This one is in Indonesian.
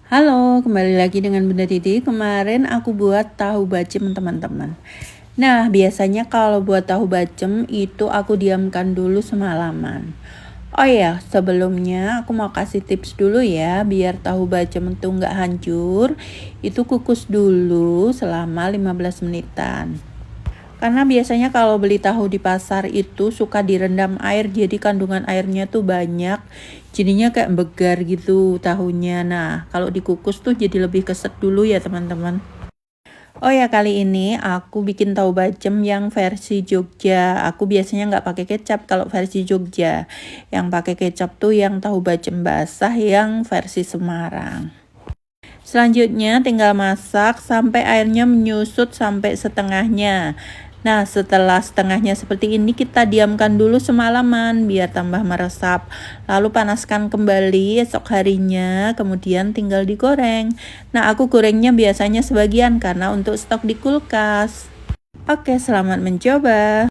Halo, kembali lagi dengan Bunda Titi. Kemarin aku buat tahu bacem teman-teman. Nah, biasanya kalau buat tahu bacem itu aku diamkan dulu semalaman. Oh ya, sebelumnya aku mau kasih tips dulu ya, biar tahu bacem itu nggak hancur. Itu kukus dulu selama 15 menitan. Karena biasanya kalau beli tahu di pasar itu suka direndam air, jadi kandungan airnya tuh banyak. Jadinya kayak begar gitu tahunya. Nah, kalau dikukus tuh jadi lebih keset dulu ya teman-teman. Oh ya, kali ini aku bikin tahu bacem yang versi Jogja. Aku biasanya nggak pakai kecap kalau versi Jogja. Yang pakai kecap tuh yang tahu bacem basah yang versi Semarang. Selanjutnya tinggal masak sampai airnya menyusut sampai setengahnya. Nah, setelah setengahnya seperti ini kita diamkan dulu semalaman biar tambah meresap. Lalu panaskan kembali esok harinya, kemudian tinggal digoreng. Nah, aku gorengnya biasanya sebagian karena untuk stok di kulkas. Oke, selamat mencoba.